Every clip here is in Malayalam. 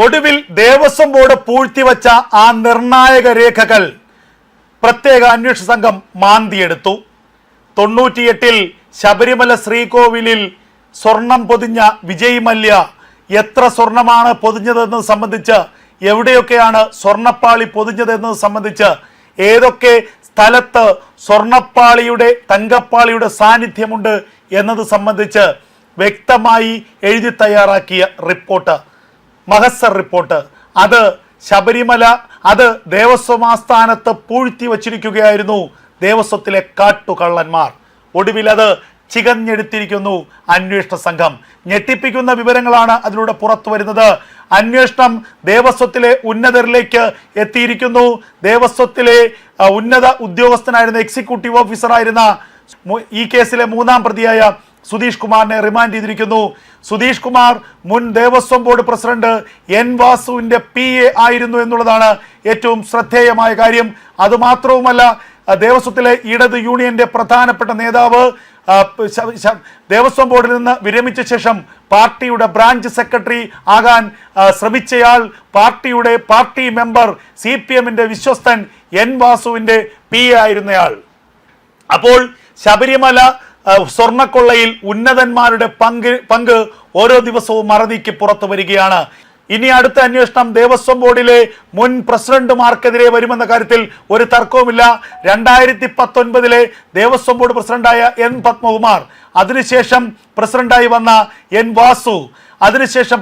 ഒടുവിൽ ദേവസ്വം ബോർഡ് പൂഴ്ത്തിവച്ച ആ നിർണായക രേഖകൾ പ്രത്യേക അന്വേഷണ സംഘം മാന്തിയെടുത്തു. 98-ൽ ശബരിമല ശ്രീകോവിലിൽ സ്വർണം പൊതിഞ്ഞ വിജയ് മല്യ എത്ര സ്വർണമാണ് പൊതിഞ്ഞതെന്നത് സംബന്ധിച്ച്, എവിടെയൊക്കെയാണ് സ്വർണപ്പാളി പൊതിഞ്ഞതെന്നത് സംബന്ധിച്ച്, ഏതൊക്കെ സ്ഥലത്ത് സ്വർണപ്പാളിയുടെ തങ്കപ്പാളിയുടെ സാന്നിധ്യമുണ്ട് എന്നത് സംബന്ധിച്ച് വ്യക്തമായി എഴുതി തയ്യാറാക്കിയ റിപ്പോർട്ട്, മഹസർ റിപ്പോർട്ട്, അത് ശബരിമല, അത് ദേവസ്വം ആസ്ഥാനത്ത് പൂഴ്ത്തി വച്ചിരിക്കുകയായിരുന്നു ദേവസ്വത്തിലെ കാട്ടുകള്ളന്മാർ. ഒടുവിൽ അത് ചികഞ്ഞെടുത്തിരിക്കുന്നു അന്വേഷണ സംഘം. ഞെട്ടിപ്പിക്കുന്ന വിവരങ്ങളാണ് അതിലൂടെ പുറത്തു വരുന്നത്. അന്വേഷണം ദേവസ്വത്തിലെ ഉന്നതരിലേക്ക് എത്തിയിരിക്കുന്നു. ദേവസ്വത്തിലെ ഉന്നത ഉദ്യോഗസ്ഥനായിരുന്ന എക്സിക്യൂട്ടീവ് ഓഫീസറായിരുന്ന ഈ കേസിലെ 3-ാം പ്രതിയായ സുധീഷ് കുമാറിനെ റിമാൻഡ് ചെയ്തിരിക്കുന്നു. സുധീഷ് കുമാർ മുൻ ദേവസ്വം ബോർഡ് പ്രസിഡന്റ് എൻ വാസുവിന്റെ PA ആയിരുന്നു എന്നുള്ളതാണ് ഏറ്റവും ശ്രദ്ധേയമായ കാര്യം. അതുമാത്രവുമല്ല, ദേവസ്വത്തിലെ ഇടത് യൂണിയന്റെ പ്രധാനപ്പെട്ട നേതാവ് ദേവസ്വം ബോർഡിൽ നിന്ന് വിരമിച്ച ശേഷം പാർട്ടിയുടെ ബ്രാഞ്ച് സെക്രട്ടറി ആകാൻ ശ്രമിച്ചയാൾ, പാർട്ടി മെമ്പർ, CPM-ന്റെ വിശ്വസ്തൻ എൻ വാസുവിന്റെ PA ആയിരുന്നയാൾ. അപ്പോൾ ശബരിമല സ്വർണക്കൊള്ളയിൽ ഉന്നതന്മാരുടെ പങ്ക് ഓരോ ദിവസവും മറനീക്കി പുറത്തു വരികയാണ്. ഇനി അടുത്ത അന്വേഷണം ദേവസ്വം ബോർഡിലെ മുൻ പ്രസിഡന്റുമാർക്കെതിരെ വരുമെന്ന കാര്യത്തിൽ ഒരു തർക്കവുമില്ല. 2019-ലെ ദേവസ്വം ബോർഡ് പ്രസിഡന്റായ N പത്മകുമാർ, അതിനുശേഷം പ്രസിഡന്റായി വന്ന N വാസു, അതിനുശേഷം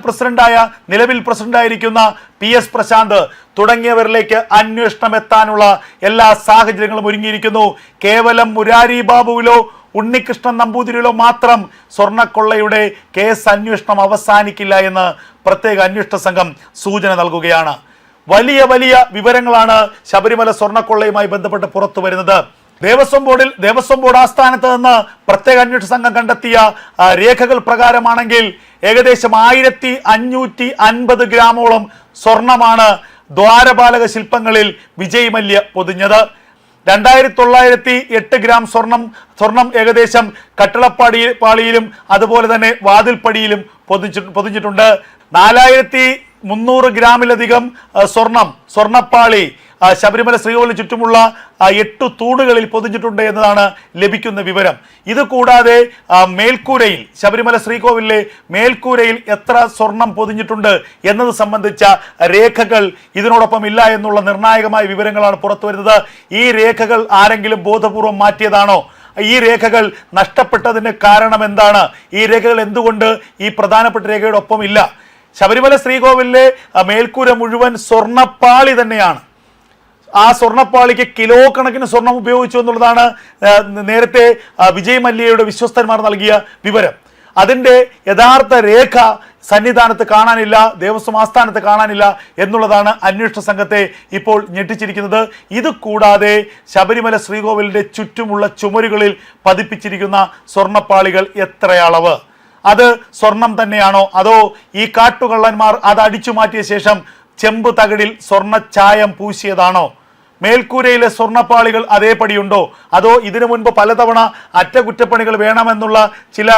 നിലവിൽ പ്രസിഡന്റായിരിക്കുന്ന PS പ്രശാന്ത് തുടങ്ങിയവരിലേക്ക് അന്വേഷണം എത്താനുള്ള എല്ലാ സാഹചര്യങ്ങളും ഒരുങ്ങിയിരിക്കുന്നു. കേവലം മുരാരി ബാബുവിലോ ഉണ്ണികൃഷ്ണൻ നമ്പൂതിരിയിലോ മാത്രം സ്വർണക്കൊള്ളയുടെ കേസ് അന്വേഷണം അവസാനിക്കില്ല എന്ന് പ്രത്യേക അന്വേഷണ സംഘം സൂചന നൽകുകയാണ്. വലിയ വലിയ വിവരങ്ങളാണ് ശബരിമല സ്വർണക്കൊള്ളയുമായി ബന്ധപ്പെട്ട് പുറത്തു വരുന്നത്. ദേവസ്വം ബോർഡ് ആസ്ഥാനത്ത് നിന്ന് പ്രത്യേക അന്വേഷണ സംഘം കണ്ടെത്തിയ രേഖകൾ പ്രകാരമാണെങ്കിൽ ഏകദേശം 1550 ഗ്രാമോളം സ്വർണമാണ് ദ്വാരപാലക ശില്പങ്ങളിൽ വിജയ് മല്യ പൊതിഞ്ഞത്. 2908 ഗ്രാം സ്വർണം ഏകദേശം കട്ടിളപ്പാളിയിലും അതുപോലെ തന്നെ വാതിൽപ്പടിയിലും പൊതിഞ്ഞിട്ടുണ്ട്. 4300 ഗ്രാമിലധികം സ്വർണപ്പാളി ശബരിമല ശ്രീകോവിലിന് ചുറ്റുമുള്ള 8 തൂണുകളിൽ പൊതിഞ്ഞിട്ടുണ്ട് എന്നതാണ് ലഭിക്കുന്ന വിവരം. ഇത് കൂടാതെ മേൽക്കൂരയിൽ, ശബരിമല ശ്രീകോവിലിലെ മേൽക്കൂരയിൽ എത്ര സ്വർണം പൊതിഞ്ഞിട്ടുണ്ട് എന്നത് സംബന്ധിച്ച രേഖകൾ ഇതിനോടൊപ്പം ഇല്ല എന്നുള്ള നിർണായകമായ വിവരങ്ങളാണ് പുറത്തു വരുന്നത്. ഈ രേഖകൾ ആരെങ്കിലും ബോധപൂർവം മാറ്റിയതാണോ? ഈ രേഖകൾ നഷ്ടപ്പെട്ടതിന് കാരണം എന്താണ്? ഈ രേഖകൾ എന്തുകൊണ്ട് ഈ പ്രധാനപ്പെട്ട രേഖയുടെ ഒപ്പം ഇല്ല? ശബരിമല ശ്രീകോവിലിലെ മേൽക്കൂര മുഴുവൻ സ്വർണപ്പാളി തന്നെയാണ്. ആ സ്വർണപ്പാളിക്ക് കിലോ കണക്കിന് സ്വർണം ഉപയോഗിച്ചു എന്നുള്ളതാണ് നേരത്തെ വിജയ് മല്യയുടെ വിശ്വസ്തന്മാർ നൽകിയ വിവരം. അതിൻ്റെ യഥാർത്ഥ രേഖ സന്നിധാനത്ത് കാണാനില്ല, ദേവസ്വം ആസ്ഥാനത്ത് കാണാനില്ല എന്നുള്ളതാണ് അന്വേഷണ സംഘത്തെ ഇപ്പോൾ ഞെട്ടിച്ചിരിക്കുന്നത്. ഇത് കൂടാതെ ശബരിമല ശ്രീകോവിലിൻ്റെ ചുറ്റുമുള്ള ചുമരുകളിൽ പതിപ്പിച്ചിരിക്കുന്ന സ്വർണപ്പാളികൾ എത്രയളവ്? അത് സ്വർണം തന്നെയാണോ, അതോ ഈ കാട്ടുകള്ളന്മാർ അത് അടിച്ചു മാറ്റിയ ശേഷം ചെമ്പ് തകിടിൽ സ്വർണ്ണ ചായം പൂശിയതാണോ? മേൽക്കൂരയിലെ സ്വർണപ്പാളികൾ അതേപടിയുണ്ടോ, അതോ ഇതിനു മുൻപ് പലതവണ അറ്റകുറ്റപ്പണികൾ വേണമെന്നുള്ള ചില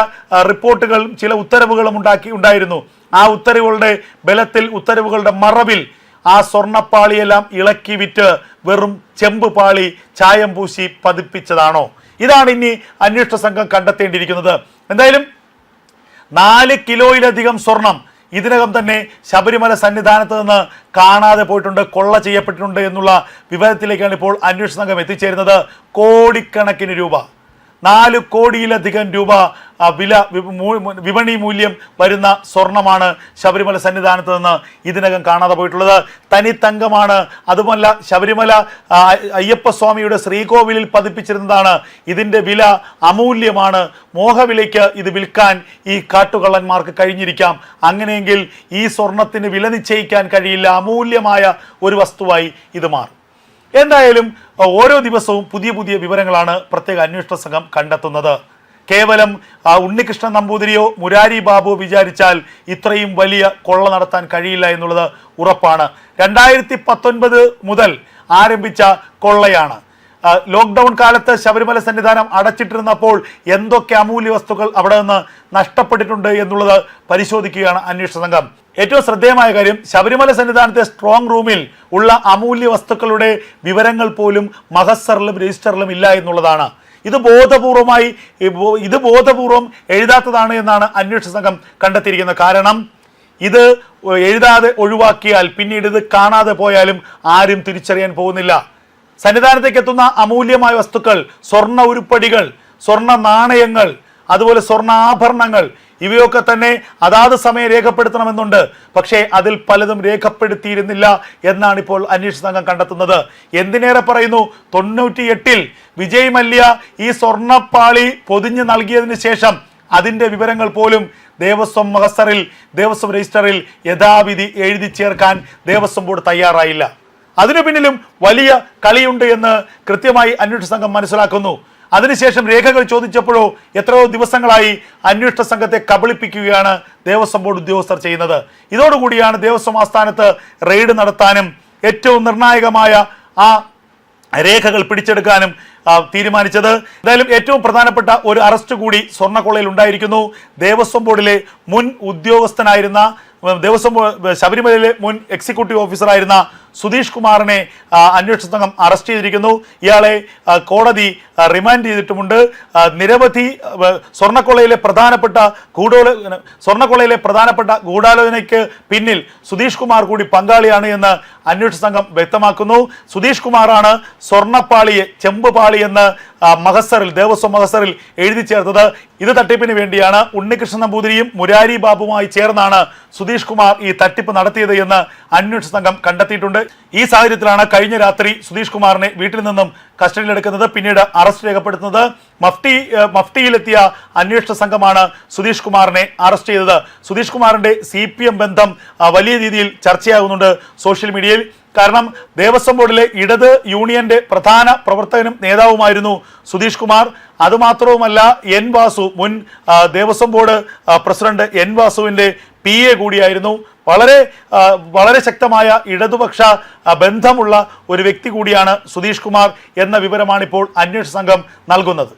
റിപ്പോർട്ടുകളും ചില ഉത്തരവുകളും ഉണ്ടായിരുന്നു. ആ ഉത്തരവുകളുടെ ബലത്തിൽ, ഉത്തരവുകളുടെ മറവിൽ ആ സ്വർണപ്പാളിയെല്ലാം ഇളക്കി വിറ്റ് വെറും ചെമ്പ് പാളി ചായം പൂശി പതിപ്പിച്ചതാണോ? ഇതാണ് ഇനി അന്വേഷണ സംഘം കണ്ടെത്തേണ്ടിയിരിക്കുന്നത്. എന്തായാലും 4 കിലോയിലധികം സ്വർണം ഇതിനകം തന്നെ ശബരിമല സന്നിധാനത്ത് നിന്ന് കാണാതെ പോയിട്ടുണ്ട്, കൊള്ള ചെയ്യപ്പെട്ടിട്ടുണ്ട് എന്നുള്ള വിവരത്തിലേക്കാണ് ഇപ്പോൾ അന്വേഷണ സംഘം എത്തിച്ചേരുന്നത്. കോടിക്കണക്കിന് രൂപ, 4 കോടിയിലധികം രൂപ വിപണി മൂല്യം വരുന്ന സ്വർണമാണ് ശബരിമല സന്നിധാനത്ത് നിന്ന് ഇതിനകം കാണാതെ പോയിട്ടുള്ളത്. തനി തങ്കമാണ്. അതുമല്ല, ശബരിമല അയ്യപ്പസ്വാമിയുടെ ശ്രീകോവിലിൽ പതിപ്പിച്ചിരുന്നതാണ്. ഇതിൻ്റെ വില അമൂല്യമാണ്. മോഹവിലയ്ക്ക് ഇത് വിൽക്കാൻ ഈ കാട്ടുകള്ളന്മാർക്ക് കഴിഞ്ഞിരിക്കാം. അങ്ങനെയെങ്കിൽ ഈ സ്വർണത്തിന് വില നിശ്ചയിക്കാൻ കഴിയില്ല. അമൂല്യമായ ഒരു വസ്തുവായി ഇത് മാറും. എന്തായാലും ഓരോ ദിവസവും പുതിയ പുതിയ വിവരങ്ങളാണ് പ്രത്യേക അന്വേഷണ സംഘം കണ്ടെത്തുന്നത്. കേവലം ഉണ്ണികൃഷ്ണൻ നമ്പൂതിരിയോ മുരാരി ബാബുവോ വിചാരിച്ചാൽ ഇത്രയും വലിയ കൊള്ള നടത്താൻ കഴിയില്ല എന്നുള്ളത് ഉറപ്പാണ്. 2019 മുതൽ ആരംഭിച്ച കൊള്ളയാണ്. ലോക്ക്ഡൗൺ കാലത്ത് ശബരിമല സന്നിധാനം അടച്ചിട്ടിരുന്നപ്പോൾ എന്തൊക്കെ അമൂല്യ വസ്തുക്കൾ അവിടെ നിന്ന് നഷ്ടപ്പെട്ടിട്ടുണ്ട് എന്നുള്ളത് പരിശോധിക്കുകയാണ് അന്വേഷണ സംഘം. ഏറ്റവും ശ്രദ്ധേയമായ കാര്യം, ശബരിമല സന്നിധാനത്തെ സ്ട്രോങ് റൂമിൽ ഉള്ള അമൂല്യ വസ്തുക്കളുടെ വിവരങ്ങൾ പോലും മഹസ്സറിലും രജിസ്റ്ററിലും ഇല്ല എന്നുള്ളതാണ്. ഇത് ബോധപൂർവം എഴുതാത്തതാണ് എന്നാണ് അന്വേഷണ സംഘം കണ്ടെത്തിയിരിക്കുന്നത്. കാരണം ഇത് എഴുതാതെ ഒഴിവാക്കിയാൽ പിന്നീട് ഇത് കാണാതെ പോയാലും ആരും തിരിച്ചറിയാൻ പോകുന്നില്ല. സന്നിധാനത്തേക്ക് എത്തുന്ന അമൂല്യമായ വസ്തുക്കൾ, സ്വർണ്ണ ഉരുപ്പടികൾ, സ്വർണ്ണ നാണയങ്ങൾ, അതുപോലെ സ്വർണ്ണാഭരണങ്ങൾ, ഇവയൊക്കെ തന്നെ അതാത് സമയം രേഖപ്പെടുത്തണമെന്നുണ്ട്. പക്ഷേ അതിൽ പലതും രേഖപ്പെടുത്തിയിരുന്നില്ല എന്നാണ് ഇപ്പോൾ അന്വേഷണ സംഘം കണ്ടെത്തുന്നത്. എന്തിനേറെ പറയുന്നു, 98-ൽ വിജയ് മല്യ ഈ സ്വർണ്ണപ്പാളി പൊതിഞ്ഞ് നൽകിയതിന് ശേഷം അതിൻ്റെ വിവരങ്ങൾ പോലും ദേവസ്വം മഹസറിൽ, ദേവസ്വം രജിസ്റ്ററിൽ യഥാവിധി എഴുതി ചേർക്കാൻ ദേവസ്വം ബോർഡ് തയ്യാറായില്ല. അതിനു പിന്നിലും വലിയ കളിയുണ്ട് എന്ന് കൃത്യമായി അന്വേഷണ സംഘം മനസ്സിലാക്കുന്നു. അതിനുശേഷം രേഖകൾ ചോദിച്ചപ്പോഴോ എത്രയോ ദിവസങ്ങളായി അന്വേഷണ സംഘത്തെ കബളിപ്പിക്കുകയാണ് ദേവസ്വം ബോർഡ് ഉദ്യോഗസ്ഥർ ചെയ്യുന്നത്. ഇതോടുകൂടിയാണ് ദേവസ്വം ആസ്ഥാനത്ത് റെയ്ഡ് നടത്താനും ഏറ്റവും നിർണായകമായ ആ രേഖകൾ പിടിച്ചെടുക്കാനും തീരുമാനിച്ചത്. എന്തായാലും ഏറ്റവും പ്രധാനപ്പെട്ട ഒരു അറസ്റ്റ് കൂടി സ്വർണ്ണക്കൊള്ളയിൽ ഉണ്ടായിരിക്കുന്നു. ദേവസ്വം ബോർഡിലെ മുൻ ഉദ്യോഗസ്ഥനായിരുന്ന, ശബരിമലയിലെ മുൻ എക്സിക്യൂട്ടീവ് ഓഫീസറായിരുന്ന സുധീഷ് കുമാറിനെ അന്വേഷണ സംഘം അറസ്റ്റ് ചെയ്തിരിക്കുന്നു. ഇയാളെ കോടതി റിമാൻഡ് ചെയ്തിട്ടുമുണ്ട്. നിരവധി സ്വർണ്ണക്കൊള്ളയിലെ പ്രധാനപ്പെട്ട ഗൂഢാലോചനയ്ക്ക് പിന്നിൽ സുധീഷ് കുമാർ കൂടി പങ്കാളിയാണ് എന്ന് അന്വേഷണ സംഘം വ്യക്തമാക്കുന്നു. സുധീഷ് കുമാറാണ് സ്വർണ്ണപ്പാളിയെ ചെമ്പ് പാളി എന്ന് ദേവസ്വം മഹസറിൽ എഴുതി ചേർത്തത്. ഇത് തട്ടിപ്പിന് വേണ്ടിയാണ്. ഉണ്ണികൃഷ്ണൻ നമ്പൂതിരിയും മുരാരി ബാബുവുമായി ചേർന്നാണ് സുധീഷ് കുമാർ ഈ തട്ടിപ്പ് നടത്തിയത് എന്ന് അന്വേഷണ സംഘം കണ്ടെത്തിയിട്ടുണ്ട്. ഈ സാഹചര്യത്തിലാണ് കഴിഞ്ഞ രാത്രി സുധീഷ് കുമാറിനെ വീട്ടിൽ നിന്നും കസ്റ്റഡിയിലെടുക്കുന്നത്, പിന്നീട് അറസ്റ്റ് രേഖപ്പെടുത്തുന്നത്. മഫ്റ്റിയിലെത്തിയ അന്വേഷണ സംഘമാണ് സുധീഷ് കുമാറിനെ അറസ്റ്റ് ചെയ്തത്. സുധീഷ് കുമാറിന്റെ CPM ബന്ധം വലിയ രീതിയിൽ ചർച്ചയാകുന്നുണ്ട് സോഷ്യൽ മീഡിയയിൽ. കാരണം ദേവസ്വം ബോർഡിലെ ഇടത് യൂണിയന്റെ പ്രധാന പ്രവർത്തകനും നേതാവുമായിരുന്നു സുധീഷ് കുമാർ. അതുമാത്രവുമല്ല, എൻ വാസു, മുൻ ദേവസ്വം ബോർഡ് പ്രസിഡന്റ് എൻ വാസുവിന്റെ PA കൂടിയായിരുന്നു. വളരെ ശക്തമായ ഇടതുപക്ഷ ബന്ധമുള്ള ഒരു വ്യക്തി കൂടിയാണ് സുധീഷ് കുമാർ എന്ന വിവരമാണ് ഇപ്പോൾ അന്വേഷണ സംഘം നൽകുന്നത്.